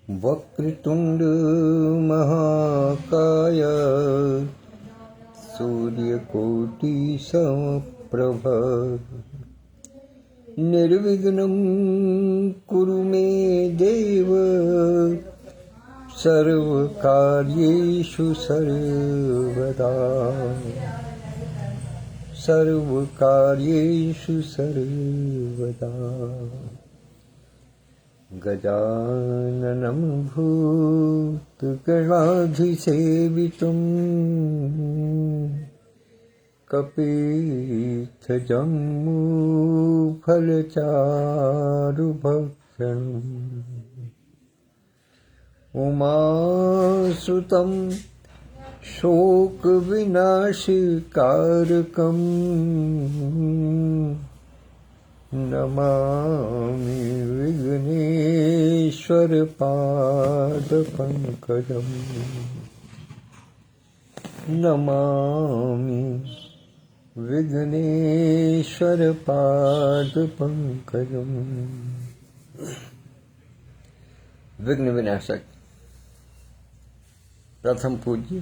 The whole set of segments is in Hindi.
वक्रतुंड महाकाय सूर्यकोटि समप्रभ निर्विघ्नं कुरु मे देव सर्वकार्येषु सर्वदा गजाननं भूतगणाधिसेवितं कपित्थजम्बूफलचारुभक्षणम् उमासुतं शोकविनाशकारकम् नमामि विघ्नेश्वरपादपङ्कजम् नमामि विघ्नेश्वरपादपङ्कजम्। विघ्न विनाशक प्रथम पूज्य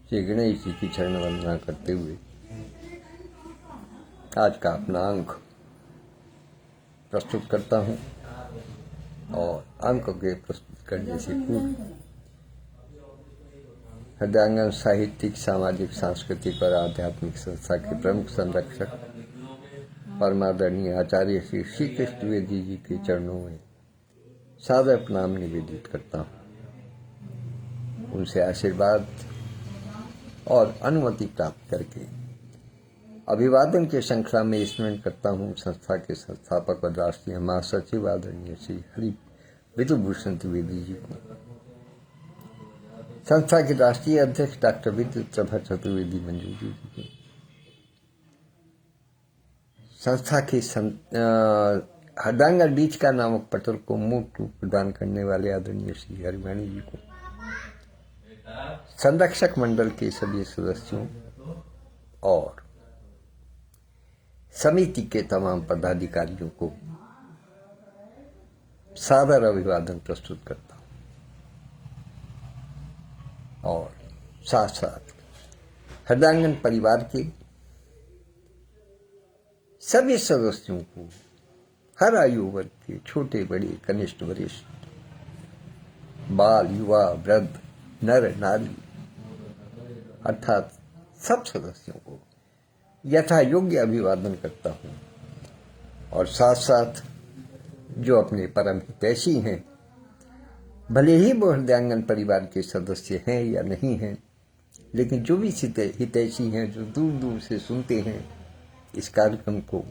श्री गणेश जी की चरण वंदना करते हुए आज का अपना अंक प्रस्तुत करता हूँ। और अंक के प्रस्तुत करने से पूर्व हृदयांगन साहित्यिक, सामाजिक, सांस्कृतिक और आध्यात्मिक संस्था के प्रमुख संरक्षक परमादरणीय आचार्य श्री श्री कृष्ण द्विवेदी जी के चरणों में सादर प्रणाम निवेदित करता हूँ। उनसे आशीर्वाद और अनुमति प्राप्त करके अभिवादन के श्रृंखला में स्मरण करता हूँ संस्था के संस्थापक और राष्ट्रीय महासचिव आदरणीय श्री हरि विधुभूषण द्विवेदी जी को, संस्था के राष्ट्रीय अध्यक्ष डॉक्टर विद्युत प्रभा चतुर्वेदी मंजू जी को, संस्था के हृदयांगन बीच का नामक पटल को मूर्त रूप प्रदान करने वाले आदरणीय श्री हरिवाणी जी को, संरक्षक मंडल के सभी सदस्यों और समिति के तमाम पदाधिकारियों को सादर अभिवादन प्रस्तुत करता हूं। और साथ साथ हृदयांगन परिवार के सभी सदस्यों को, हर आयु वर्ग के, छोटे बड़े, कनिष्ठ वरिष्ठ, बाल, युवा, वृद्ध, नर नारी, अर्थात सब सदस्यों को यथा योग्य अभिवादन करता हूँ। और साथ साथ जो अपने परम हितैषी हैं, भले ही वो हृदयांगन परिवार के सदस्य हैं या नहीं हैं, लेकिन जो भी हितैषी हैं, जो दूर दूर से सुनते हैं इस कार्यक्रम को,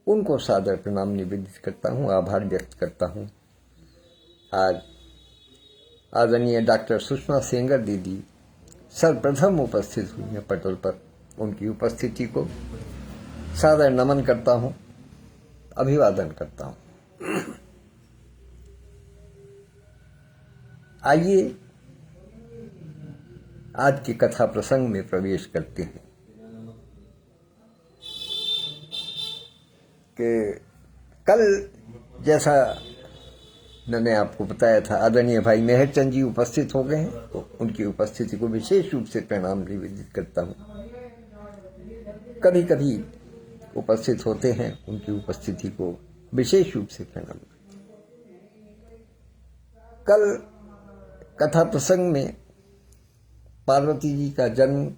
उनको सादर प्रणाम निवेदित करता हूँ, आभार व्यक्त करता हूँ। आज आदरणीय डॉक्टर सुषमा सेंगर दीदी सर्वप्रथम उपस्थित हुई हैं पटल पर। उनकी उपस्थिति को सादर नमन करता हूँ, अभिवादन करता हूँ। आइए आज की कथा प्रसंग में प्रवेश करते हैं कि कल जैसा मैंने आपको बताया था, आदरणीय भाई मेहरचंद जी उपस्थित हो गए हैं, तो उनकी उपस्थिति को विशेष रूप से प्रणाम निवेदित करता हूँ। कभी कभी उपस्थित होते हैं, उनकी उपस्थिति को विशेष रूप से प्रणाम। कल कथा प्रसंग में पार्वती जी का जन्म,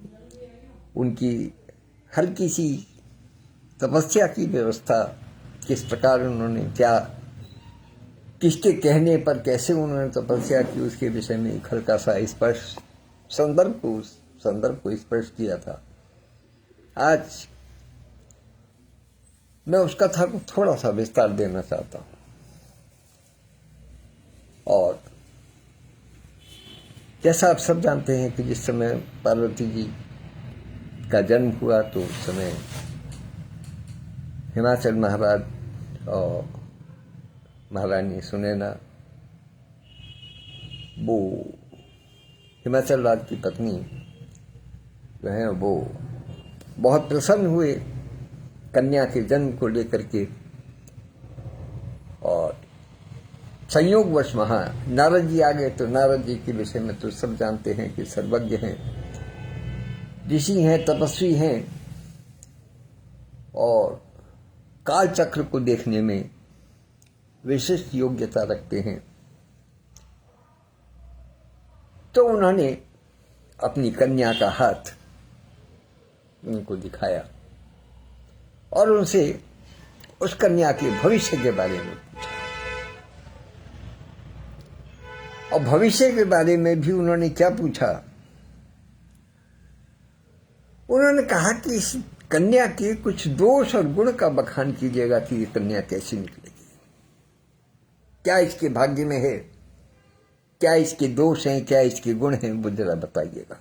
उनकी हल्की सी तपस्या की व्यवस्था, किस प्रकार उन्होंने क्या, किसके कहने पर कैसे उन्होंने तपस्या की, उसके विषय में एक हल्का सा स्पर्श संदर्भ को स्पर्श किया था। आज मैं उस कथा को थोड़ा सा विस्तार देना चाहता हूं। और जैसा आप सब जानते हैं कि जिस समय पार्वती जी का जन्म हुआ, तो उस समय हिमाचल महाराज और महारानी सुनैना, वो हिमाचल राज की पत्नी जो है, वो बहुत प्रसन्न हुए कन्या के जन्म को लेकर के। और संयोगवश वहां नारद जी आ गए। तो नारद जी के विषय में तो सब जानते हैं कि सर्वज्ञ हैं, ऋषि हैं, तपस्वी हैं और काल चक्र को देखने में विशिष्ट योग्यता रखते हैं। तो उन्होंने अपनी कन्या का हाथ उनको दिखाया और उनसे उस कन्या के भविष्य के बारे में पूछा। और भविष्य के बारे में भी उन्होंने क्या पूछा? उन्होंने कहा कि इस कन्या के कुछ दोष और गुण का बखान कीजिएगा कि ये कन्या कैसी निकलेगी, क्या इसके भाग्य में है, क्या इसके दोष हैं, क्या इसके गुण हैं, वो जरा बताइएगा।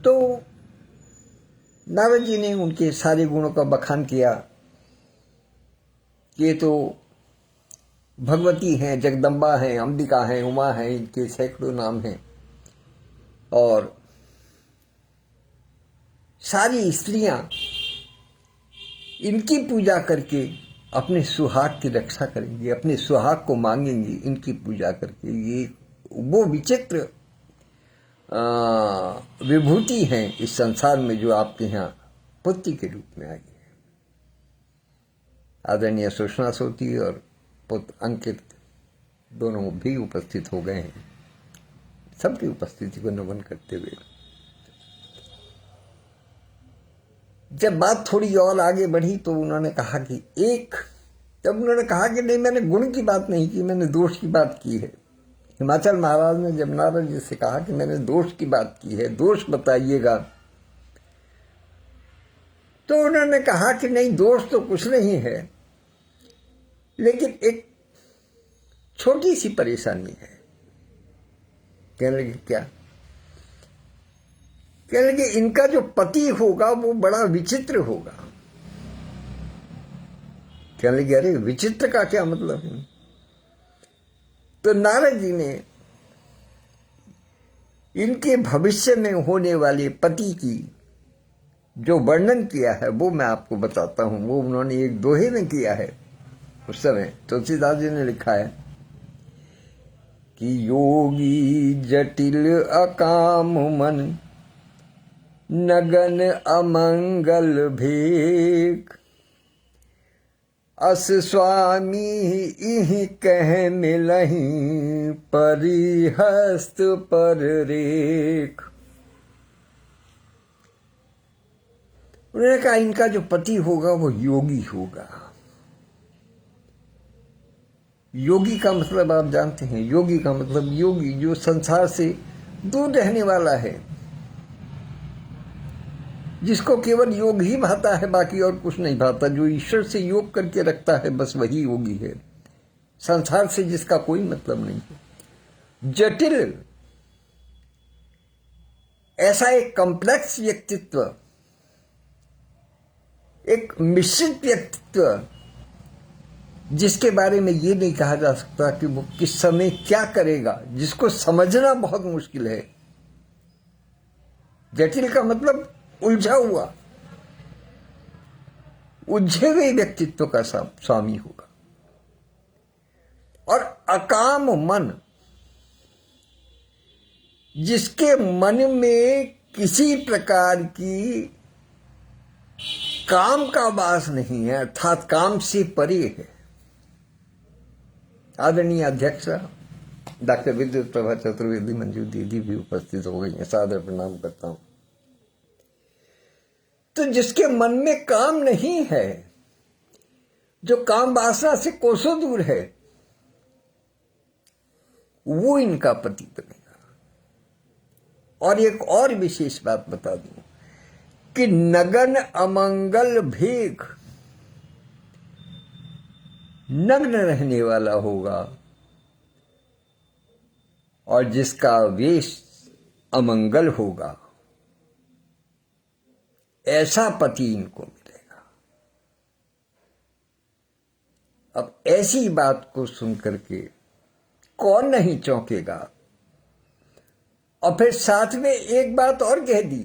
तो नारद जी ने उनके सारे गुणों का बखान किया। ये तो भगवती हैं, जगदम्बा हैं, अंबिका हैं, उमा हैं, इनके सैकड़ों नाम हैं और सारी स्त्रियां इनकी पूजा करके अपने सुहाग की रक्षा करेंगी, अपने सुहाग को मांगेंगी इनकी पूजा करके। ये वो विचित्र विभूति हैं इस संसार में जो आपके यहाँ पुत्री के रूप में आई है। आदरणीय सुषमा सोती और पुत्र अंकित दोनों भी उपस्थित हो गए हैं। सबकी उपस्थिति को नमन करते हुए जब बात थोड़ी और आगे बढ़ी तो उन्होंने कहा कि जब उन्होंने कहा कि नहीं, मैंने गुण की बात नहीं की, मैंने दोष की बात की है। हिमाचल महाराज ने जब नारद जी से कहा कि मैंने दोष की बात की है, दोष बताइएगा, तो उन्होंने कहा कि नहीं, दोष तो कुछ नहीं है, लेकिन एक छोटी सी परेशानी है। कहने लगे क्या? कहने लगे इनका जो पति होगा वो बड़ा विचित्र होगा। कहने लगे अरे विचित्र का क्या मतलब है? तो नारद जी ने इनके भविष्य में होने वाले पति की जो वर्णन किया है वो मैं आपको बताता हूं। वो उन्होंने एक दोहे में किया है। उस समय तुलसीदास जी ने लिखा है कि योगी जटिल अकाम मन नगन अमंगल भेक अस स्वामी इहि कह मिलहि परिहस्त पर रेख। उन्होंने कहा इनका जो पति होगा वो योगी होगा। योगी का मतलब आप जानते हैं, योगी का मतलब योगी जो संसार से दूर रहने वाला है, जिसको केवल योग ही भाता है, बाकी और कुछ नहीं भाता। जो ईश्वर से योग करके रखता है बस वही योगी है। संसार से जिसका कोई मतलब नहीं है। जटिल, ऐसा एक कॉम्प्लेक्स व्यक्तित्व, एक मिश्रित व्यक्तित्व जिसके बारे में ये नहीं कहा जा सकता कि वो किस समय क्या करेगा, जिसको समझना बहुत मुश्किल है। जटिल का मतलब उलझा हुआ, उलझे हुए व्यक्तित्व का स्वामी होगा। और अकाम मन, जिसके मन में किसी प्रकार की काम का वास नहीं है, अर्थात काम से परे है। आदरणीय अध्यक्ष डॉक्टर विद्युत प्रभा चतुर्वेदी मंजू दीदी भी उपस्थित हो गई हैं, सादर प्रणाम करता हूं। तो जिसके मन में काम नहीं है, जो काम वासना से कोसों दूर है, वो इनका पति बनेगा। और एक और विशेष बात बता दूं कि नगन अमंगल भेग, नग्न रहने वाला होगा और जिसका वेश अमंगल होगा, ऐसा पति इनको मिलेगा। अब ऐसी बात को सुनकर के कौन नहीं चौंकेगा। और फिर साथ में एक बात और कह दी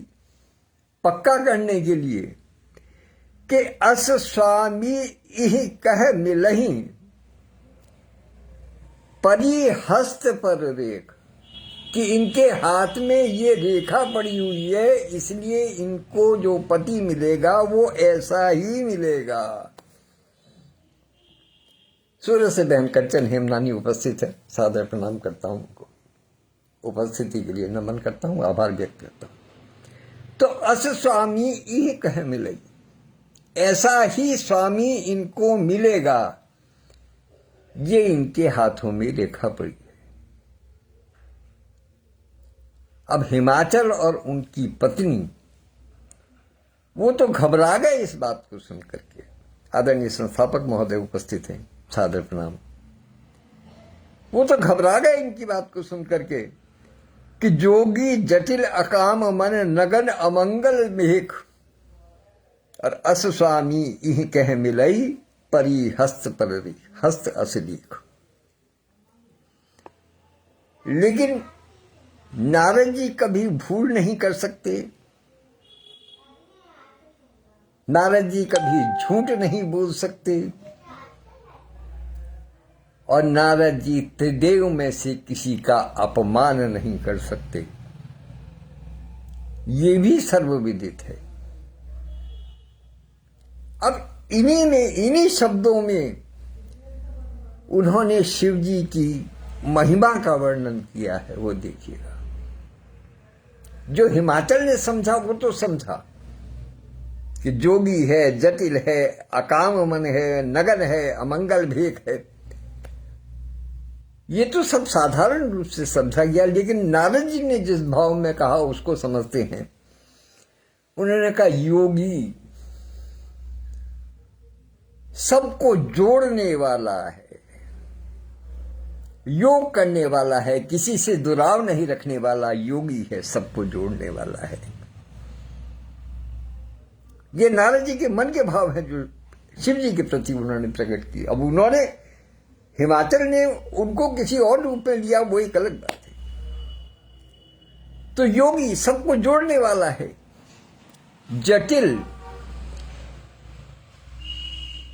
पक्का करने के लिए कि अस स्वामी इहि कह मिलही परी हस्त पर रेख, कि इनके हाथ में ये रेखा पड़ी हुई है, इसलिए इनको जो पति मिलेगा वो ऐसा ही मिलेगा। सूरत से बहन कंचन हेमनानी उपस्थित है, सादर प्रणाम करता हूं उनको, उपस्थिति के लिए नमन करता हूं, आभार व्यक्त करता हूं। तो अस स्वामी इह कह मिलेगी, ऐसा ही स्वामी इनको मिलेगा, ये इनके हाथों में रेखा पड़ी है। अब हिमाचल और उनकी पत्नी वो तो घबरा गए इस बात को सुनकर के। आदरणीय संस्थापक महोदय उपस्थित हैं, सादर प्रणाम। वो तो घबरा गए इनकी बात को सुनकर के कि जोगी जटिल अकाम मन नगन अमंगल मेघ, और अस स्वामी इह कह मिलई परी हस्त पर हस्त असलीख। लेकिन नारद जी कभी भूल नहीं कर सकते, नारद जी कभी झूठ नहीं बोल सकते, और नारद जी त्रिदेव में से किसी का अपमान नहीं कर सकते, ये भी सर्वविदित है। अब इन्हीं शब्दों में उन्होंने शिव जी की महिमा का वर्णन किया है, वो देखिएगा। जो हिमाचल ने समझा वो तो समझा कि जोगी है, जटिल है, अकाम मन है, नगन है, अमंगल भेक है, ये तो सब साधारण रूप से समझा गया। लेकिन नारद जी ने जिस भाव में कहा उसको समझते हैं। उन्होंने कहा योगी सबको जोड़ने वाला है, योग करने वाला है, किसी से दुराव नहीं रखने वाला योगी है, सबको जोड़ने वाला है। ये नारद जी के मन के भाव हैं जो शिव जी के प्रति उन्होंने प्रकट किए। अब उन्होंने, हिमाचल ने उनको किसी और रूप में लिया, वो एक अलग बात है। तो योगी सबको जोड़ने वाला है। जटिल,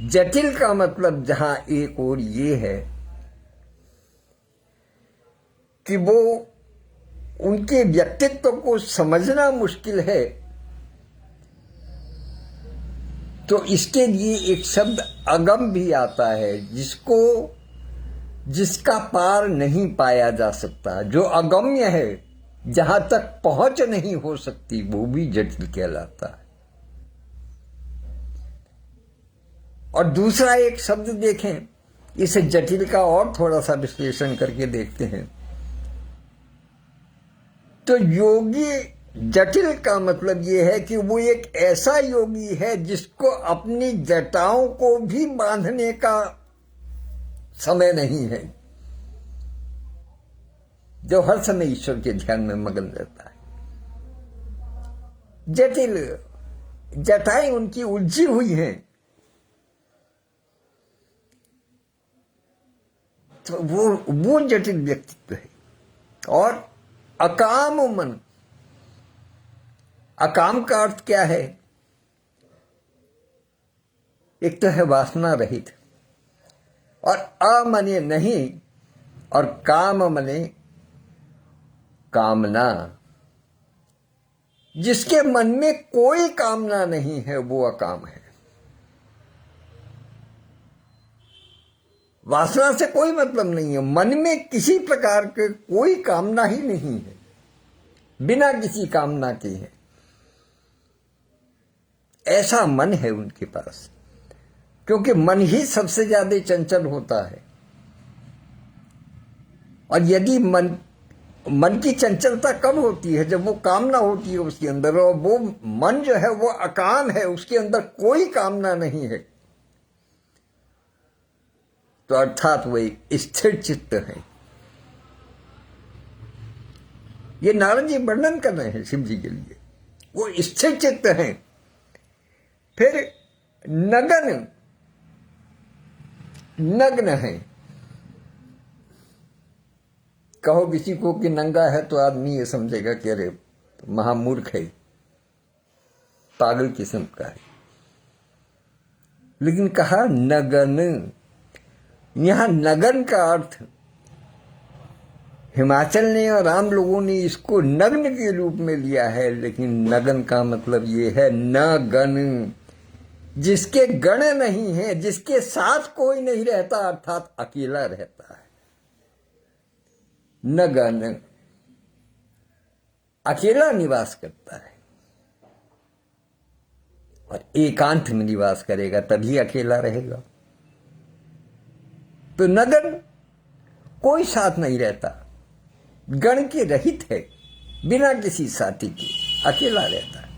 जटिल का मतलब जहां एक और ये है कि वो उनके व्यक्तित्व को समझना मुश्किल है, तो इसके लिए एक शब्द अगम भी आता है, जिसका पार नहीं पाया जा सकता। जो अगम्य है, जहां तक पहुंच नहीं हो सकती, वो भी जटिल कहलाता है। और दूसरा एक शब्द देखें, इसे जटिल का और थोड़ा सा विश्लेषण करके देखते हैं। तो योगी जटिल का मतलब यह है कि वो एक ऐसा योगी है जिसको अपनी जटाओं को भी बांधने का समय नहीं है, जो हर समय ईश्वर के ध्यान में मगन रहता है। जटिल, जटाएं उनकी उलझी हुई हैं, तो वो जटिल व्यक्तित्व है। और अकाम मन, अकाम का अर्थ क्या है? एक तो है वासना रहित, और अ मने नहीं, और काम मने कामना। जिसके मन में कोई कामना नहीं है वो अकाम है। वासना से कोई मतलब नहीं है, मन में किसी प्रकार के कोई कामना ही नहीं है, बिना किसी कामना के है, ऐसा मन है उनके पास। क्योंकि मन ही सबसे ज्यादा चंचल होता है, और यदि मन की चंचलता कब होती है? जब वो कामना होती है उसके अंदर, और वो मन जो है वो अकाम है, उसके अंदर कोई कामना नहीं है, तो अर्थात वो स्थिर चित्त है। ये नारद जी वर्णन कर रहे हैं शिव जी के लिए, वो स्थिर चित्त है। फिर नगन, नग्न है। कहो किसी को कि नंगा है तो आदमी ये समझेगा कि अरे महामूर्ख है, पागल किस्म का है। लेकिन कहा नगन। यहां नगन का अर्थ हिमाचल ने और आम लोगों ने इसको नग्न के रूप में लिया है, लेकिन नगन का मतलब ये है न गण, जिसके गण नहीं है, जिसके साथ कोई नहीं रहता, अर्थात अकेला रहता है। नगन अकेला निवास करता है, और एकांत में निवास करेगा तभी अकेला रहेगा। तो नगन कोई साथ नहीं रहता, गण के रहित है, बिना किसी साथी के अकेला रहता है।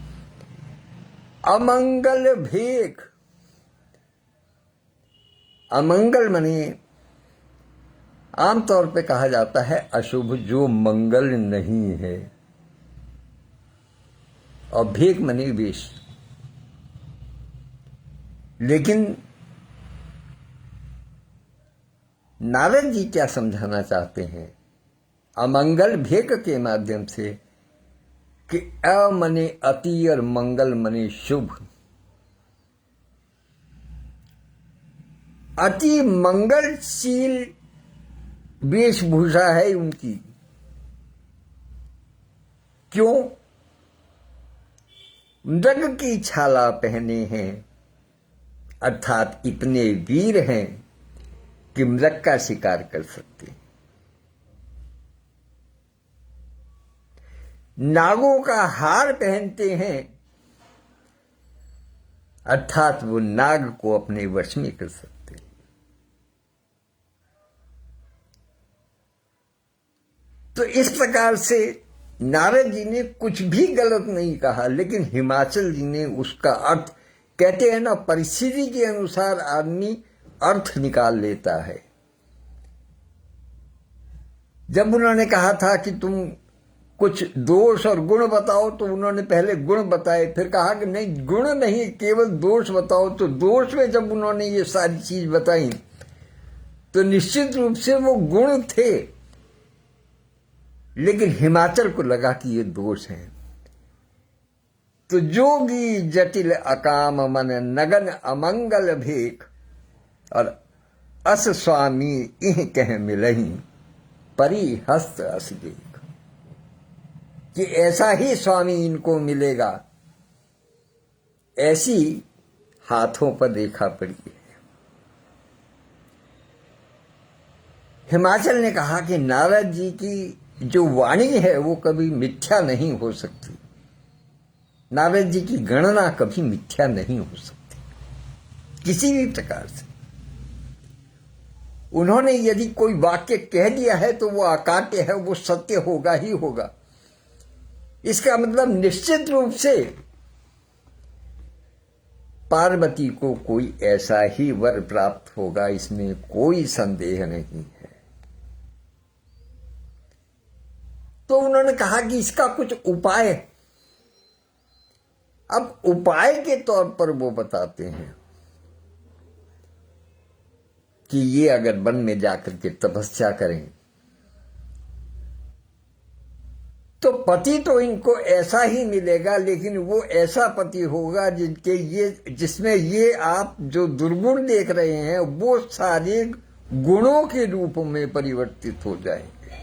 अमंगल भेख, अमंगल माने आमतौर पे कहा जाता है अशुभ, जो मंगल नहीं है, और भेख माने वेश। लेकिन नारद जी क्या समझाना चाहते हैं अमंगल भेक के माध्यम से, कि अ मने अति और मंगल मने शुभ। अति मंगलशील वेशभूषा है उनकी। क्यों? मृग की छाला पहने हैं, अर्थात इतने वीर हैं कि मृग का शिकार कर सकते। नागों का हार पहनते हैं, अर्थात वो नाग को अपने वश में कर सकते। तो इस प्रकार से नारद जी ने कुछ भी गलत नहीं कहा, लेकिन हिमाचल जी ने उसका अर्थ, कहते हैं ना परिस्थिति के अनुसार आदमी अर्थ निकाल लेता है। जब उन्होंने कहा था कि तुम कुछ दोष और गुण बताओ, तो उन्होंने पहले गुण बताए, फिर कहा कि नहीं गुण नहीं केवल दोष बताओ। तो दोष में जब उन्होंने ये सारी चीज बताई तो निश्चित रूप से वो गुण थे, लेकिन हिमाचल को लगा कि ये दोष हैं। तो जोगी जटिल अकाम मन नगन अमंगल भेख, और अस स्वामी इह कह मिलही परी हस्त अस देख, कि ऐसा ही स्वामी इनको मिलेगा, ऐसी हाथों पर रेखा पड़ी है। हिमाचल ने कहा कि नारद जी की जो वाणी है वो कभी मिथ्या नहीं हो सकती, नारद जी की गणना कभी मिथ्या नहीं हो सकती किसी भी प्रकार से। उन्होंने यदि कोई वाक्य कह दिया है तो वो अकाट्य है, वो सत्य होगा ही होगा। इसका मतलब निश्चित रूप से पार्वती को कोई ऐसा ही वर प्राप्त होगा, इसमें कोई संदेह नहीं है। तो उन्होंने कहा कि इसका कुछ उपाय, अब उपाय के तौर पर वो बताते हैं कि ये अगर वन में जाकर के तपस्या करें तो पति तो इनको ऐसा ही मिलेगा, लेकिन वो ऐसा पति होगा जिसमें ये आप जो दुर्गुण देख रहे हैं वो सारे गुणों के रूप में परिवर्तित हो जाएंगे।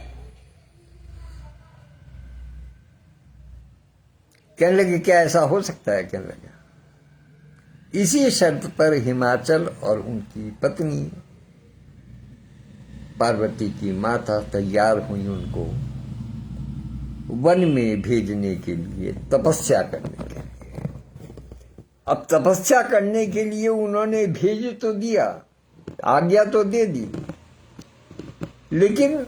कहने लगे क्या ऐसा हो सकता है? कहने लगे इसी शर्त पर हिमाचल और उनकी पत्नी पार्वती की माता तैयार हुई उनको वन में भेजने के लिए, तपस्या करने के लिए। अब तपस्या करने के लिए उन्होंने भेज तो दिया, आज्ञा तो दे दी, लेकिन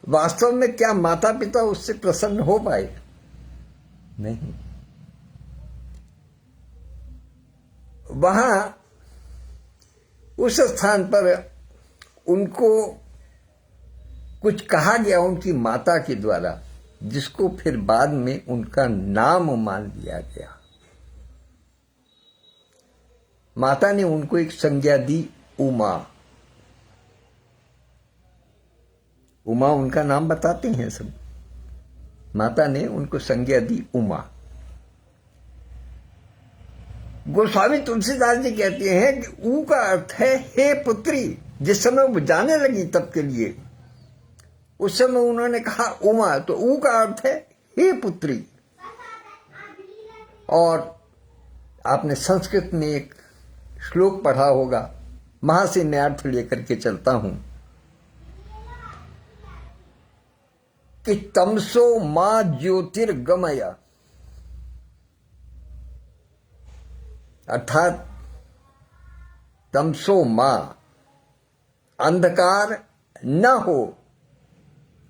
वास्तव में क्या माता पिता उससे प्रसन्न हो पाए? नहीं। वहां उस स्थान पर उनको कुछ कहा गया उनकी माता के द्वारा, जिसको फिर बाद में उनका नाम मान लिया गया। माता ने उनको एक संज्ञा दी, उमा। उमा उनका नाम बताते हैं सब। माता ने उनको संज्ञा दी उमा। गोस्वामी तुलसीदास जी कहते हैं कि ऊ का अर्थ है हे पुत्री। जिस समय वो जाने लगी तब के लिए, उस समय उन्होंने कहा उमा, तो ऊ का अर्थ है हे पुत्री। और आपने संस्कृत में एक श्लोक पढ़ा होगा, वहां से मैं अर्थ लेकर के चलता हूं कि तमसो मां ज्योतिर्गमय, अर्थात तमसो मां, अंधकार न हो,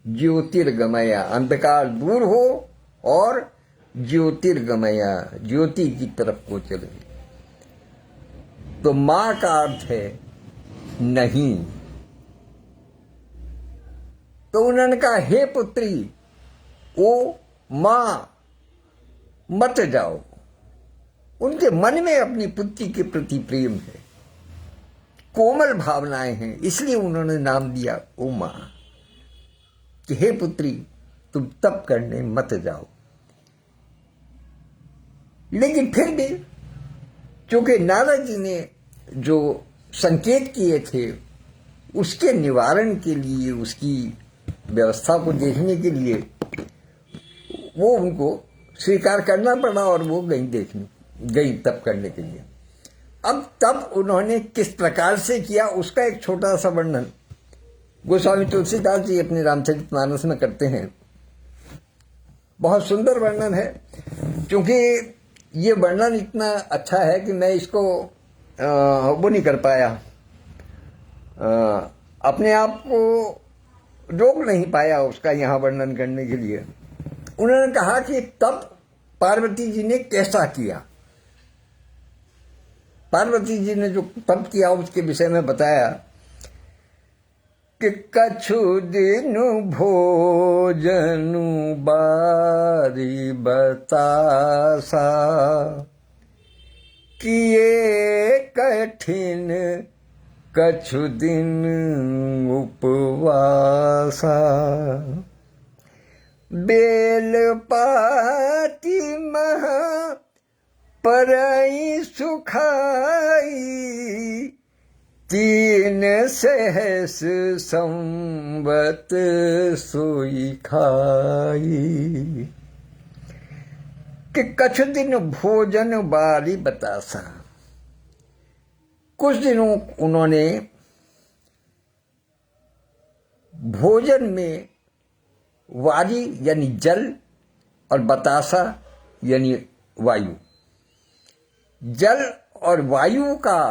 ज्योतिर्गमया, अंधकार दूर हो, और ज्योतिर्गमया, ज्योति की तरफ को चले। तो मां का अर्थ है नहीं। तो उन्होंने कहा हे पुत्री, ओ मां मत जाओ। उनके मन में अपनी पुत्री के प्रति प्रेम है, कोमल भावनाएं हैं, इसलिए उन्होंने नाम दिया उमा, कि हे पुत्री तुम तप करने मत जाओ। लेकिन फिर भी चूंकि नारद जी ने जो संकेत किए थे, उसके निवारण के लिए, उसकी व्यवस्था को देखने के लिए वो उनको स्वीकार करना पड़ा, और वो गई तप करने के लिए। अब तब उन्होंने किस प्रकार से किया, उसका एक छोटा सा वर्णन गोस्वामी तुलसीदास जी अपने रामचरितमानस में करते हैं। बहुत सुंदर वर्णन है, क्योंकि ये वर्णन इतना अच्छा है कि मैं इसको वो नहीं कर पाया, अपने आप को रोक नहीं पाया उसका यहाँ वर्णन करने के लिए। उन्होंने कहा कि तब पार्वती जी ने कैसा किया। पार्वती जी ने जो तप किया उसके विषय में बताया कि कछु दिन भोजनु बारी बतासा, किए कठिन कछु दिन उपवासा, बेल पाती महा परई सुखाई, तीन सहस संवत सोई खाई। कि कछ दिन भोजन बारी बतासा, कुछ दिनों उन्होंने भोजन में वारी यानी जल और बतासा यानी वायु, जल और वायु का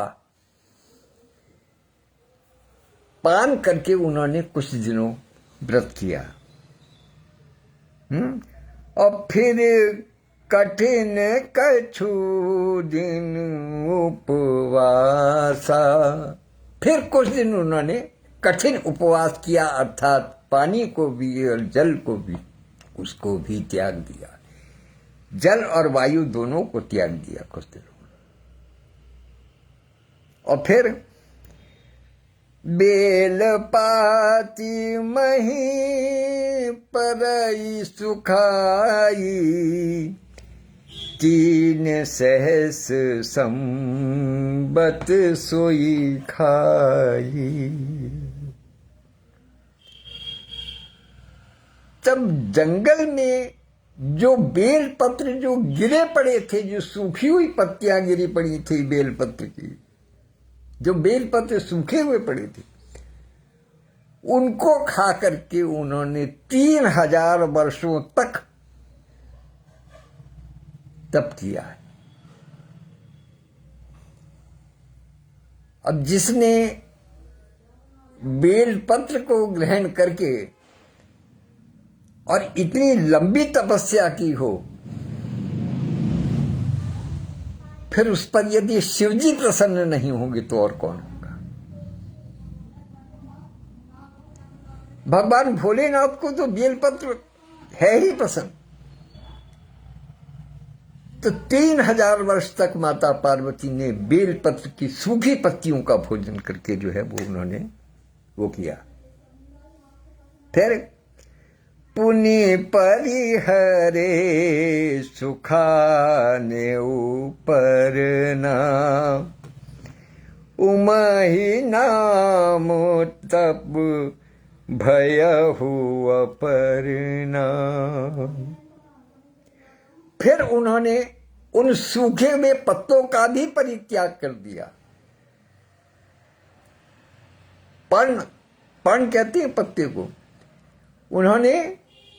पान करके उन्होंने कुछ दिनों व्रत किया। और फिर कठिन कछु दिन उपवासा, फिर कुछ दिन उन्होंने कठिन उपवास किया, अर्थात पानी को भी और जल को भी, उसको भी त्याग दिया, जल और वायु दोनों को त्याग दिया कुछ दिनों। और फिर बेल पाती मही परई सुखाई, तीन सहस संबत सोई खाई। तब जंगल में जो बेल पत्र जो गिरे पड़े थे, जो सूखी हुई पत्तियां गिरी पड़ी थी बेल पत्र की, जो बेल पत्र सूखे हुए पड़े थे, उनको खा करके उन्होंने 3000 वर्षों तक तप किया है। अब जिसने बेल पत्र को ग्रहण करके और इतनी लंबी तपस्या की हो, फिर उस पर यदि शिवजी प्रसन्न नहीं होंगे तो और कौन होगा। भगवान भोलेनाथ को तो बेलपत्र है ही पसंद। तो 3000 वर्ष तक माता पार्वती ने बेलपत्र की सूखी पत्तियों का भोजन करके जो है वो उन्होंने वो किया। फिर पुनि परिहरे सुखाने ऊपर नाम, उमहि नाम तप भयहु अपर नाम। फिर उन्होंने उन सूखे हुए पत्तों का भी परित्याग कर दिया। पर्ण कहते हैं पत्ते को। उन्होंने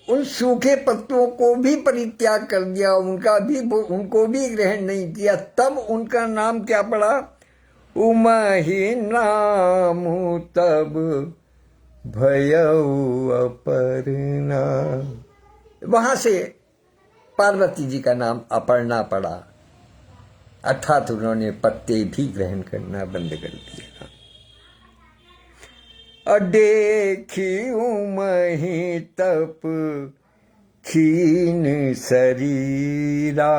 उन सूखे पत्तों को भी परित्याग कर दिया, उनको भी ग्रहण नहीं किया। तब उनका नाम क्या पड़ा? उमहि नाम तब भयउ अपर्णा। वहां से पार्वती जी का नाम अपर्णा पड़ा, अर्थात उन्होंने पत्ते भी ग्रहण करना बंद कर दिया। देखी उमहि तप क्षीण शरीरा,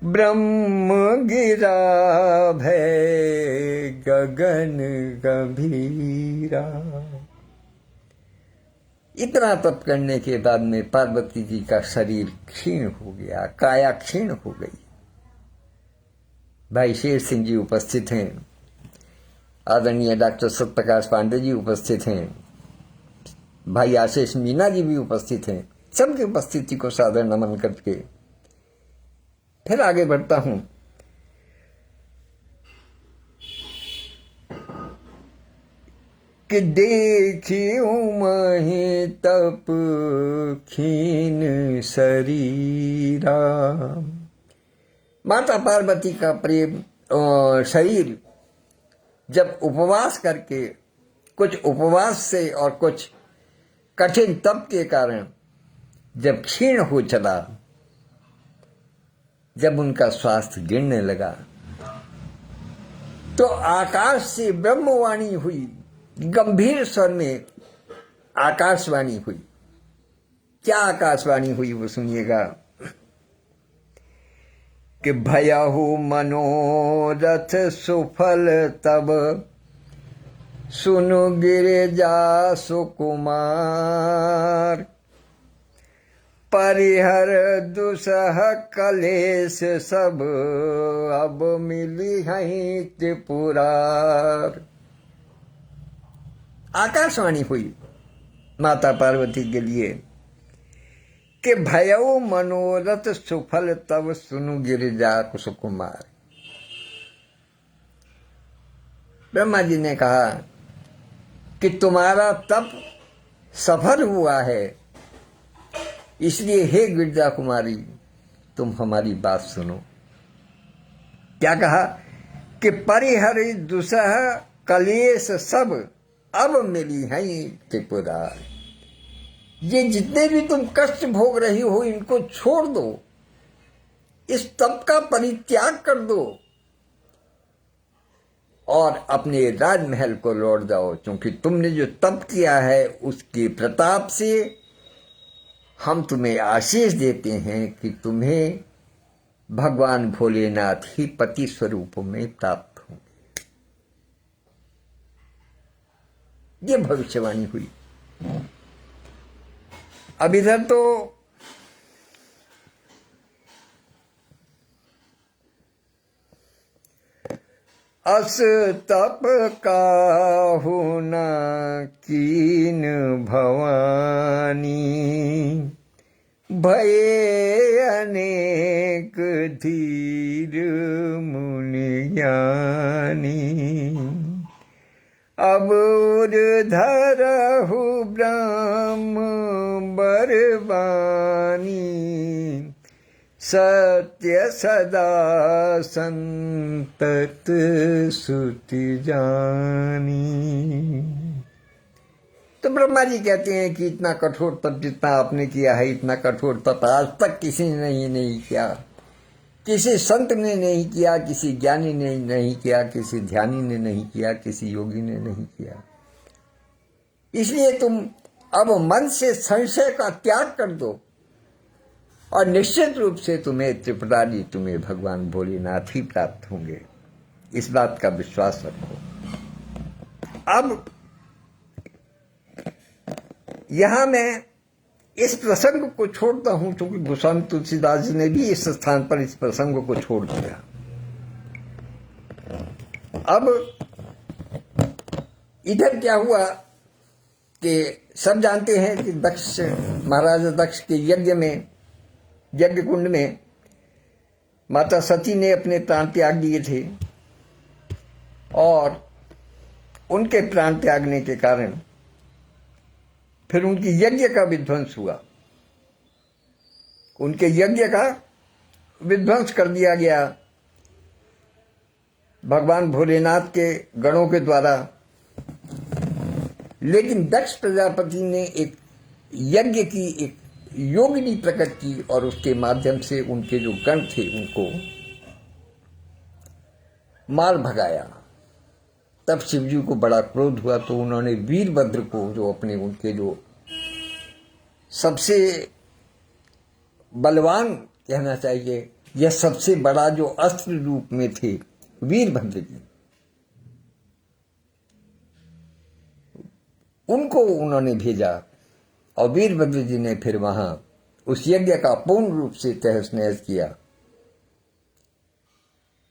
ब्रह्म गिरा भय गगन गंभीरा। इतना तप करने के बाद में पार्वती जी का शरीर क्षीण हो गया, काया क्षीण हो गई। भाई शेर सिंह जी उपस्थित हैं, आदरणीय डॉक्टर सत्यप्रकाश पांडे जी उपस्थित हैं, भाई आशीष मीना जी भी उपस्थित हैं। सबकी उपस्थिति को सादर नमन करके फिर आगे बढ़ता हूं। कि देखी उमहि तप क्षीण शरीरा। माता पार्वती का प्रेम शरीर जब उपवास करके, कुछ उपवास से और कुछ कठिन तप के कारण जब क्षीण हो चला, जब उनका स्वास्थ्य गिरने लगा, तो आकाश से ब्रह्मवाणी हुई, गंभीर स्वर में आकाशवाणी हुई। क्या आकाशवाणी हुई वो सुनिएगा। कि भयहु मनोरथ सुफल तब, सुनु गिरिजा सुकुमार। परिहर दुसह कलेश सब, अब मिली हैं त्रिपुरार। आकाशवाणी हुई माता पार्वती के लिए कि भयउ मनोरथ सुफल तब, सुनु गिरिजा सुकुमार। ब्रह्मा जी ने कहा कि तुम्हारा तप सफल हुआ है, इसलिए हे गिरिजा कुमारी तुम हमारी बात सुनो। क्या कहा? कि परिहरि दुसह कलेश सब, अब मिली है त्रिपुरा। ये जितने भी तुम कष्ट भोग रही हो इनको छोड़ दो, इस तप का परित्याग कर दो और अपने राजमहल को लौट जाओ, क्योंकि तुमने जो तप किया है उसके प्रताप से हम तुम्हें आशीष देते हैं कि तुम्हें भगवान भोलेनाथ ही पति स्वरूप में प्राप्त होंगे। ये भविष्यवाणी हुई। अब इधर तो अस तप काहु न कीन भवानी, भये अनेक धीर मुनि ज्ञानी। अब धरहु ब्रह्म बरबानी, सत्य सदा संतत सुति जानी। तो ब्रह्मा जी कहते हैं कि इतना कठोर तप जितना आपने किया है, इतना कठोर तप आज तक किसी ने नहीं किया, किसी संत ने नहीं किया, किसी ज्ञानी ने नहीं किया, किसी ध्यानी ने नहीं किया, किसी योगी ने नहीं किया। इसलिए तुम अब मन से संशय का त्याग कर दो और निश्चित रूप से तुम्हें त्रिपुरारी, तुम्हें भगवान भोलेनाथ ही प्राप्त होंगे। इस बात का विश्वास रखो। अब यहां मैं इस प्रसंग को छोड़ता हूं क्योंकि गोस्वामी तुलसीदास जी ने भी इस स्थान पर इस प्रसंग को छोड़ दिया। अब इधर क्या हुआ कि सब जानते हैं कि दक्ष, महाराजा दक्ष के यज्ञ में, यज्ञ कुंड में माता सती ने अपने प्राण त्याग दिए थे और उनके प्राण त्यागने के कारण फिर उनकी यज्ञ का विध्वंस हुआ, उनके यज्ञ का विध्वंस कर दिया गया भगवान भोलेनाथ के गणों के द्वारा। लेकिन दक्ष प्रजापति ने एक यज्ञ की एक योगिनी प्रकट की और उसके माध्यम से उनके जो गण थे उनको मार भगाया। तब शिवजी को बड़ा क्रोध हुआ तो उन्होंने वीरभद्र को, जो अपने उनके जो सबसे बलवान कहना चाहिए या सबसे बड़ा जो अस्त्र रूप में थे वीरभद्र जी, उनको उन्होंने भेजा और वीरभद्र जी ने फिर वहां उस यज्ञ का पूर्ण रूप से तहस नहस किया।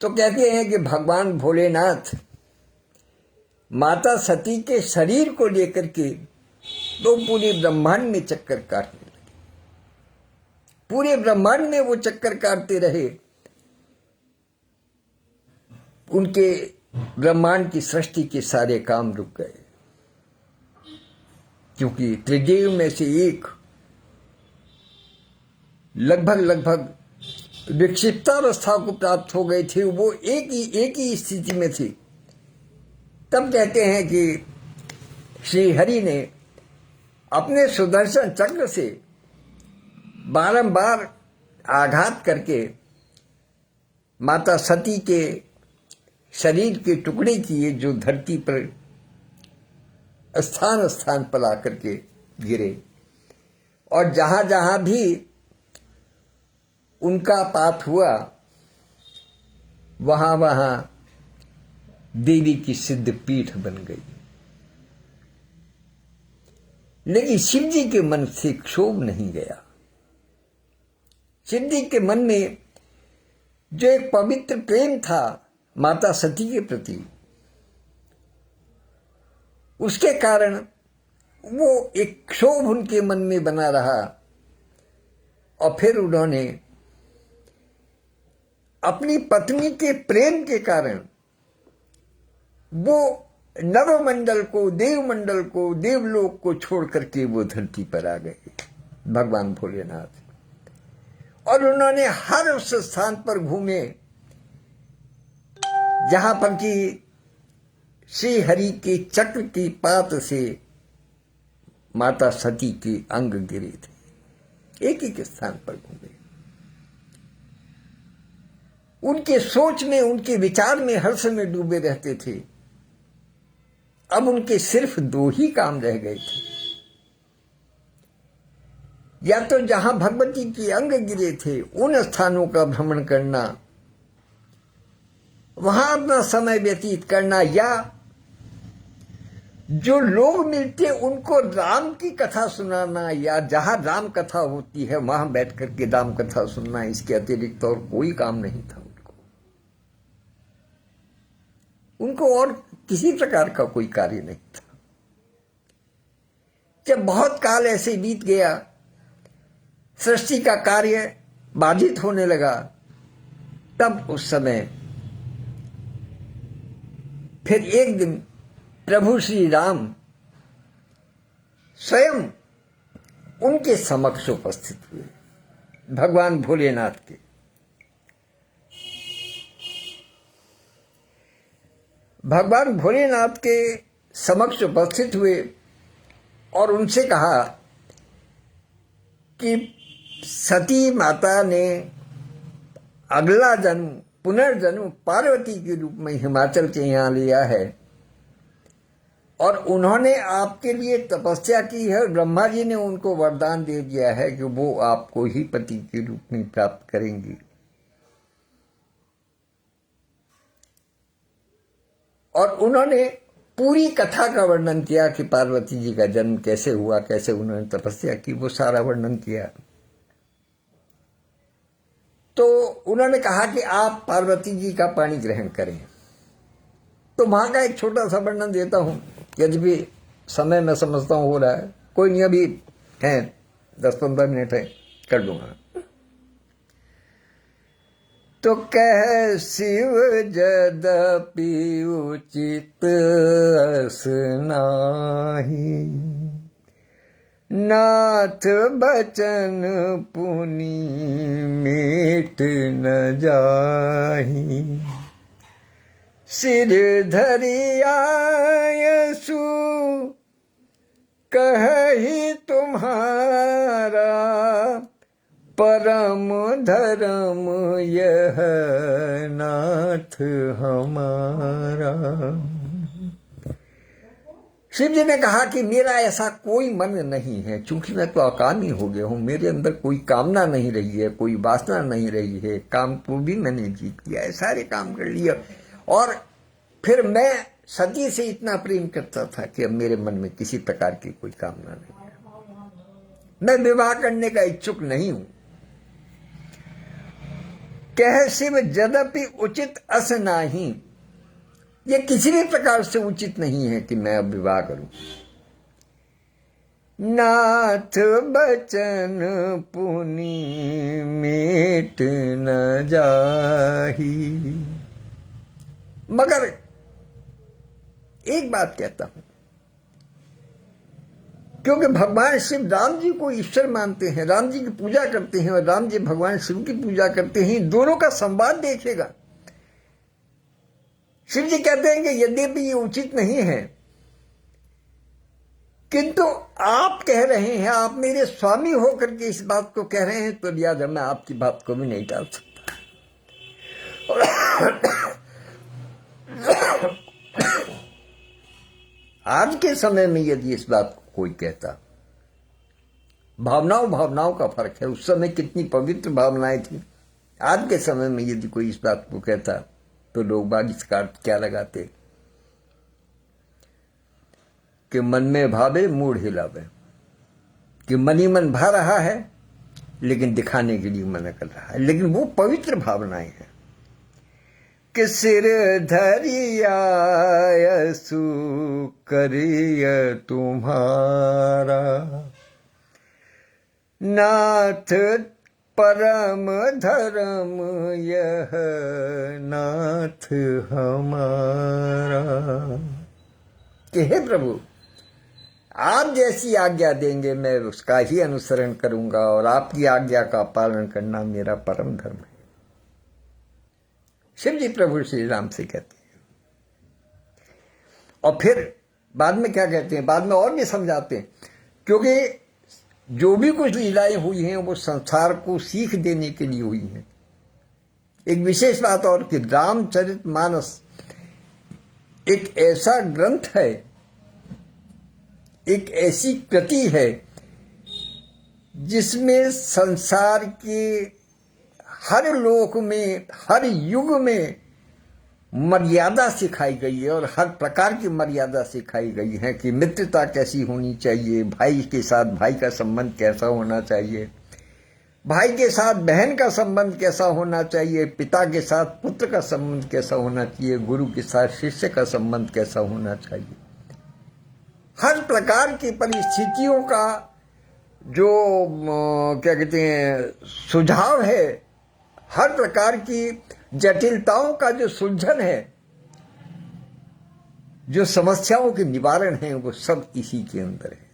तो कहते हैं कि भगवान भोलेनाथ माता सती के शरीर को लेकर के तो पूरे ब्रह्मांड में चक्कर काटने लगे, पूरे ब्रह्मांड में वो चक्कर काटते रहे। उनके ब्रह्मांड की सृष्टि के सारे काम रुक गए क्योंकि त्रिदेव में से एक लगभग विक्षिप्तावस्था को प्राप्त हो गए थे, वो एक ही स्थिति में थे। तब कहते हैं कि श्री हरि ने अपने सुदर्शन चक्र से बारंबार आघात करके माता सती के शरीर के टुकड़े किए जो धरती पर स्थान स्थान पर आकर के गिरे और जहां जहां भी उनका पात हुआ वहां वहां देवी की सिद्ध पीठ बन गई। लेकिन शिव जी के मन से क्षोभ नहीं गया। शिव जी के मन में जो एक पवित्र प्रेम था माता सती के प्रति, उसके कारण वो एक क्षोभ उनके मन में बना रहा और फिर उन्होंने अपनी पत्नी के प्रेम के कारण वो नवमंडल को, देवमंडल को, देवलोक को छोड़ करके वो धरती पर आ गए भगवान भोलेनाथ। और उन्होंने हर उस स्थान पर घूमे जहां पर कि श्री हरि के चक्र की पात से माता सती के अंग गिरे थे, एक एक स्थान पर घूमे। उनके सोच में, उनके विचार में हर समय डूबे रहते थे। अब उनके सिर्फ दो ही काम रह गए थे, या तो जहां भगवती के अंग गिरे थे उन स्थानों का भ्रमण करना, वहां अपना समय व्यतीत करना, या जो लोग मिलते उनको राम की कथा सुनाना, या जहां राम कथा होती है वहां बैठ करके राम कथा सुनना। इसके अतिरिक्त और कोई काम नहीं था उनको और किसी प्रकार का कोई कार्य नहीं था। जब बहुत काल ऐसे बीत गया, सृष्टि का कार्य बाधित होने लगा, तब उस समय फिर एक दिन प्रभु श्री राम स्वयं उनके समक्ष उपस्थित हुए, भगवान भोलेनाथ के। भगवान भोलेनाथ के समक्ष उपस्थित हुए और उनसे कहा कि सती माता ने अगला जन्म, पुनर्जन्म पार्वती के रूप में हिमाचल के यहाँ लिया है और उन्होंने आपके लिए तपस्या की है। ब्रह्मा जी ने उनको वरदान दे दिया है कि वो आपको ही पति के रूप में प्राप्त करेंगी। और उन्होंने पूरी कथा का वर्णन किया कि पार्वती जी का जन्म कैसे हुआ, कैसे उन्होंने तपस्या की, वो सारा वर्णन किया। तो उन्होंने कहा कि आप पार्वती जी का पानी ग्रहण करें। तो वहां का एक छोटा सा वर्णन देता हूं, यदि भी समय मैं समझता हूं हो रहा है, कोई नहीं, अभी है 10-15 मिनट है, कर दूंगा। तो कह शिव यद्यपि उचित अस नाही, नाथ बचन पुनि मिट न जाहि, सिर धरि आयसु कहि तुम्हारा, परम धर्म यह नाथ हमारा। शिव जी ने कहा कि मेरा ऐसा कोई मन नहीं है, चूंकि मैं तो अकामी हो गया हूं, मेरे अंदर कोई कामना नहीं रही है, कोई वासना नहीं रही है, काम को भी मैंने जीत लिया है, सारे काम कर लिया। और फिर मैं सदी से इतना प्रेम करता था कि अब मेरे मन में किसी प्रकार की कोई कामना नहीं है, मैं विवाह करने का इच्छुक नहीं हूं। कह शिव यद्यपि उचित अस नाही, ये किसी भी प्रकार से उचित नहीं है कि मैं अब विवाह करूं। नाथ बचन पुनि मिट न जाहि, मगर एक बात कहता हूं, क्योंकि भगवान शिव राम जी को ईश्वर मानते हैं, राम जी की पूजा करते हैं और राम जी भगवान शिव की पूजा करते हैं, दोनों का संवाद देखेगा। शिव जी कहते हैं कि यद्यपि ये उचित नहीं है, किंतु आप कह रहे हैं, आप मेरे स्वामी होकर के इस बात को कह रहे हैं, तो लिहाजा मैं आपकी बात को भी नहीं टाल सकता। आज के समय में यदि इस बात को कोई कहता, भावनाओं का फर्क है, उस समय कितनी पवित्र भावनाएं थी, आज के समय में यदि कोई इस बात को कहता तो लोग बाग इसका अर्थ क्या लगाते कि मन में भावे मूड हिलावे, कि मन ही मन भा रहा है लेकिन दिखाने के लिए मना कर रहा है, लेकिन वो पवित्र भावनाएं हैं कि सिर धरि आयसु करिय तुम्हारा, नाथ परम धर्म यह नाथ हमारा। कि हे प्रभु, आप जैसी आज्ञा देंगे मैं उसका ही अनुसरण करूंगा, और आपकी आज्ञा का पालन करना मेरा परम धर्म है। शिव जी प्रभु श्री राम से कहते हैं, और फिर बाद में क्या कहते हैं, बाद में और भी समझाते हैं, क्योंकि जो भी कुछ लीलाएं हुई हैं वो संसार को सीख देने के लिए हुई हैं। एक विशेष बात और कि रामचरितमानस एक ऐसा ग्रंथ है, एक ऐसी कृति है जिसमें संसार के हर लोक में, हर युग में मर्यादा सिखाई गई है, और हर प्रकार की मर्यादा सिखाई गई है कि मित्रता कैसी होनी चाहिए, भाई के साथ भाई का संबंध कैसा होना चाहिए, भाई के साथ बहन का संबंध कैसा होना चाहिए, पिता के साथ पुत्र का संबंध कैसा होना चाहिए, गुरु के साथ शिष्य का संबंध कैसा होना चाहिए। हर प्रकार की परिस्थितियों का जो क्या कहते हैं सुझाव है, हर प्रकार की जटिलताओं का जो सुलझन है, जो समस्याओं के निवारण है, वो सब इसी के अंदर है।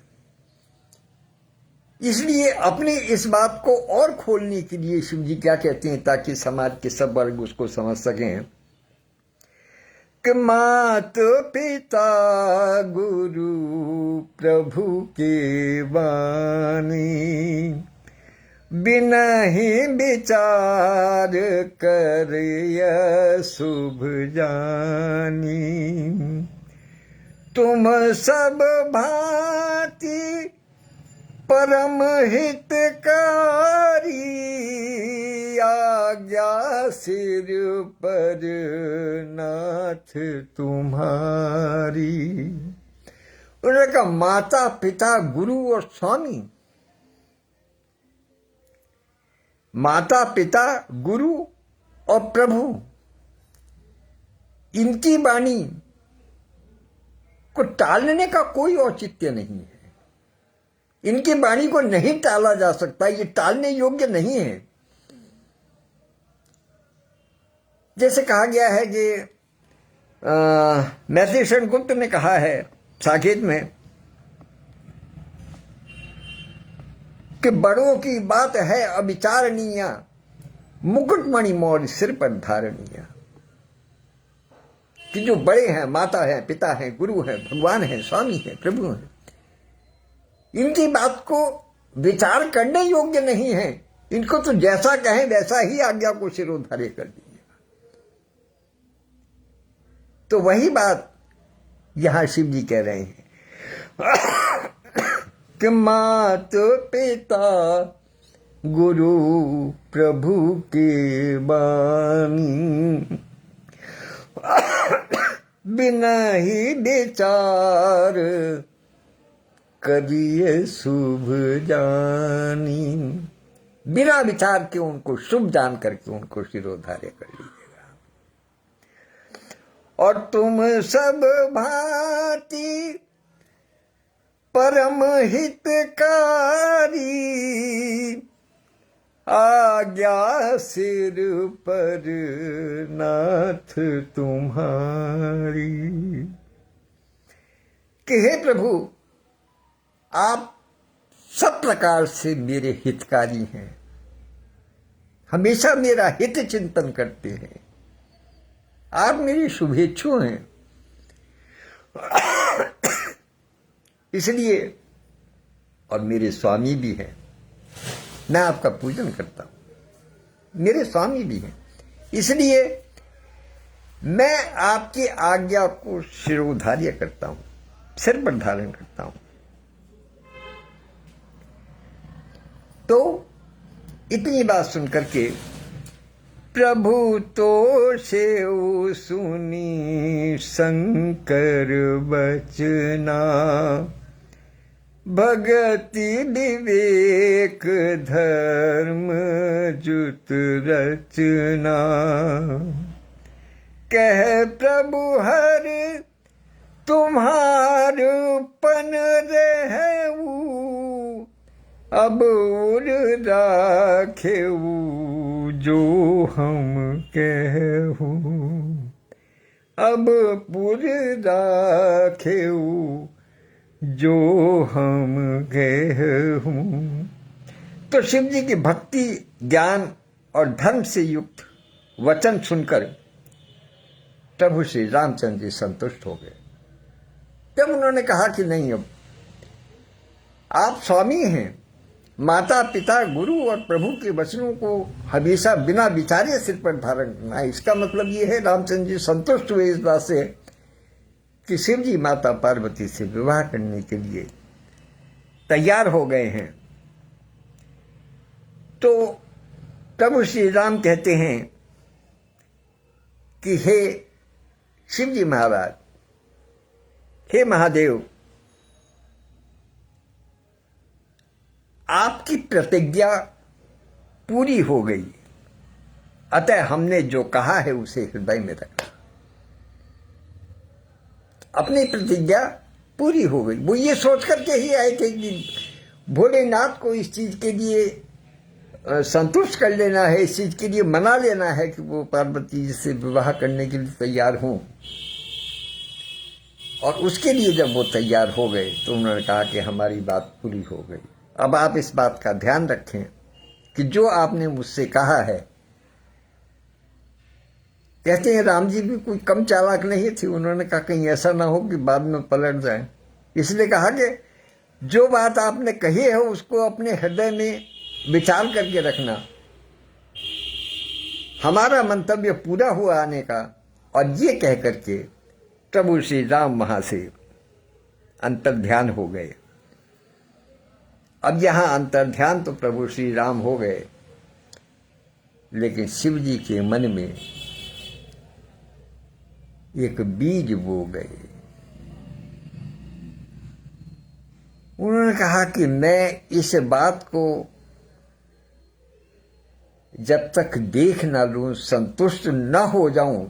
इसलिए अपनी इस बात को और खोलने के लिए शिव जी क्या कहते हैं, ताकि समाज के सब वर्ग उसको समझ सकें कि मात पिता गुरु प्रभु के वाणी, बिना ही विचार कर शुभ जानी, तुम सब भांति परम हितकारी आज्ञा सिर पर नाथ तुम्हारी। उन्होंने कहा माता पिता गुरु और स्वामी, माता पिता गुरु और प्रभु, इनकी वाणी को टालने का कोई औचित्य नहीं है। इनकी वाणी को नहीं टाला जा सकता, ये टालने योग्य नहीं है। जैसे कहा गया है कि मैथिली शरण गुप्त ने कहा है साकेत में कि बड़ों की बात है अविचारणीय, मुकुटमणि मोर सिर पर धारणीय। कि जो बड़े हैं, माता है, पिता है, गुरु है, भगवान है, स्वामी है, प्रभु है, इनकी बात को विचार करने योग्य नहीं है। इनको तो जैसा कहें वैसा ही आज्ञा को शिरोधार्य कर दीजिए। तो वही बात यहां शिव जी कह रहे हैं कि मात पिता गुरु प्रभु के बानी, बिना ही विचार करिए शुभ जानी। बिना विचार के उनको शुभ जान करके उनको शिरोधार्य कर लीजिएगा। और तुम सब भांति परम हितकारी आज्ञा सिर पर नाथ तुम्हारी। कि हे प्रभु, आप सब प्रकार से मेरे हितकारी हैं, हमेशा मेरा हित चिंतन करते हैं, आप मेरी शुभेच्छु हैं। इसलिए, और मेरे स्वामी भी हैं, मैं आपका पूजन करता हूं, मेरे स्वामी भी हैं, इसलिए मैं आपकी आज्ञा को शिरोधार्य करता हूं, सिर पर धारण करता हूं। तो इतनी बात सुनकर के प्रभु तो सेव सुनी शंकर बचना, भगति विवेक धर्म जुत रचना। कह प्रभु हर तुम्हार पन रहू, अब उर राखेऊ जो हम कहू, अब पुर राखेऊ जो हम कहू। तो शिव जी की भक्ति, ज्ञान और धर्म से युक्त वचन सुनकर प्रभु श्री रामचंद्र जी संतुष्ट हो गए। जब उन्होंने कहा कि नहीं, अब आप स्वामी हैं, माता पिता गुरु और प्रभु के वचनों को हमेशा बिना विचारे सिर पर धारण करना है, इसका मतलब ये है रामचंद्र जी संतुष्ट हुए इस बात से कि शिव जी माता पार्वती से विवाह करने के लिए तैयार हो गए हैं। तो प्रभु श्री राम कहते हैं कि हे शिव जी महाराज, हे महादेव, आपकी प्रतिज्ञा पूरी हो गई, अतः हमने जो कहा है उसे हृदय में रखा। अपनी प्रतिज्ञा पूरी हो गई। वो ये सोच करके ही आए थे कि भोलेनाथ को इस चीज के लिए संतुष्ट कर लेना है, इस चीज के लिए मना लेना है कि वो पार्वती जी से विवाह करने के लिए तैयार हों। और उसके लिए जब वो तैयार हो गए तो उन्होंने कहा कि हमारी बात पूरी हो गई। अब आप इस बात का ध्यान रखें कि जो आपने मुझसे कहा है, कहते हैं राम जी भी कोई कम चालाक नहीं थी। उन्होंने कहा कहीं ऐसा ना हो कि बाद में पलट जाए, इसलिए कहा कि जो बात आपने कही है उसको अपने हृदय में विचार करके रखना। हमारा मंतव्य पूरा हुआ आने का। और ये कह करके प्रभु श्री राम वहां से अंतर्ध्यान हो गए। अब यहां अंतर्ध्यान तो प्रभु श्री राम हो गए, लेकिन शिव जी के मन में एक बीज बो गए। उन्होंने कहा कि मैं इस बात को जब तक देख ना लूं, संतुष्ट न हो जाऊं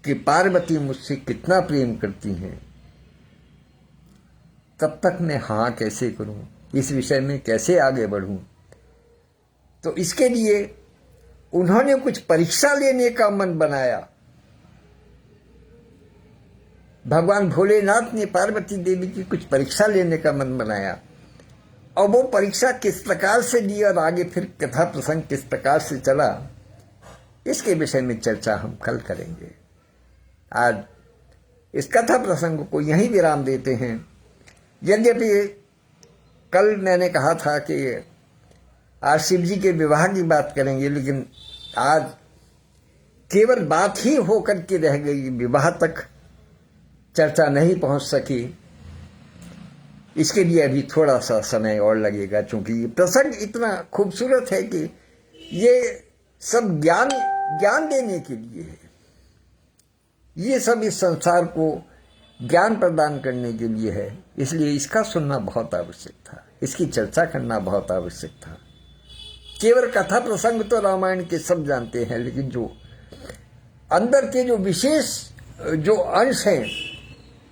कि पार्वती मुझसे कितना प्रेम करती हैं, तब तक मैं हाँ कैसे करूं, इस विषय में कैसे आगे बढ़ूं। तो इसके लिए उन्होंने कुछ परीक्षा लेने का मन बनाया। भगवान भोलेनाथ ने पार्वती देवी की कुछ परीक्षा लेने का मन बनाया, और वो परीक्षा किस प्रकार से ली और आगे फिर कथा प्रसंग किस प्रकार से चला, इसके विषय में चर्चा हम कल करेंगे। आज इस कथा प्रसंग को यहीं विराम देते हैं। यद्यपि कल मैंने कहा था कि आज शिव जी के विवाह की बात करेंगे, लेकिन आज केवल बात ही होकर के रह गई, विवाह तक चर्चा नहीं पहुंच सकी। इसके लिए अभी थोड़ा सा समय और लगेगा, क्योंकि ये प्रसंग इतना खूबसूरत है कि ये सब ज्ञान देने के लिए है। ये सब इस संसार को ज्ञान प्रदान करने के लिए है, इसलिए इसका सुनना बहुत आवश्यक था, इसकी चर्चा करना बहुत आवश्यक था। केवल कथा प्रसंग तो रामायण के सब जानते हैं, लेकिन जो अंदर के जो विशेष जो अंश हैं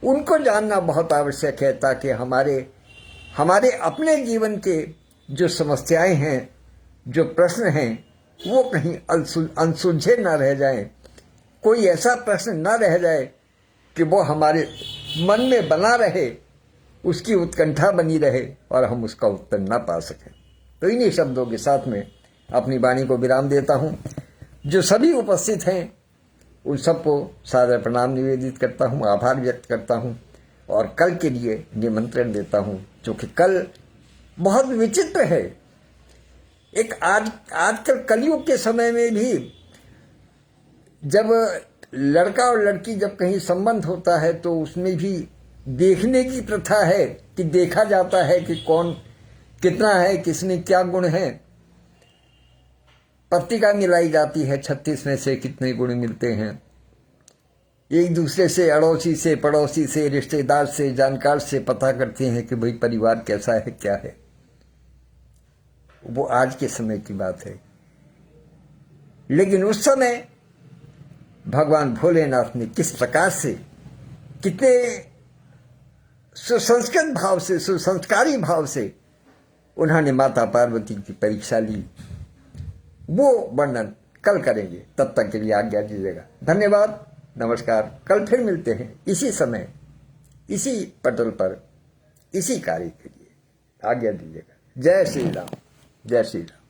उनको जानना बहुत आवश्यक है, ताकि हमारे अपने जीवन के जो समस्याएं हैं, जो प्रश्न हैं, वो कहीं अनसुलझे ना रह जाएं। कोई ऐसा प्रश्न ना रह जाए कि वो हमारे मन में बना रहे, उसकी उत्कंठा बनी रहे और हम उसका उत्तर ना पा सकें। तो इन्हीं शब्दों के साथ में अपनी वाणी को विराम देता हूँ। जो सभी उपस्थित हैं उन सबको सादर प्रणाम निवेदित करता हूँ, आभार व्यक्त करता हूँ और कल के लिए निमंत्रण देता हूँ, जो कि कल बहुत विचित्र है। एक आजकल कलयुग के समय में भी जब लड़का और लड़की जब कहीं संबंध होता है तो उसमें भी देखने की प्रथा है कि देखा जाता है कि कौन कितना है, किसमें क्या गुण है। पत्रिका मिलाई जाती है, 36 में से कितने गुण मिलते हैं। एक दूसरे से, अड़ोसी से, पड़ोसी से, रिश्तेदार से, जानकार से पता करते हैं कि भाई परिवार कैसा है, क्या है। वो आज के समय की बात है, लेकिन उस समय भगवान भोलेनाथ ने किस प्रकार से, कितने सुसंस्कृत भाव से, सुसंस्कारी भाव से उन्होंने माता पार्वती की परीक्षा ली, वो वर्णन कल करेंगे। तब तक के लिए आज्ञा दीजिएगा। धन्यवाद, नमस्कार। कल फिर मिलते हैं इसी समय, इसी पटल पर, इसी कार्य के लिए। आज्ञा दीजिएगा। जय श्री राम, जय श्री राम।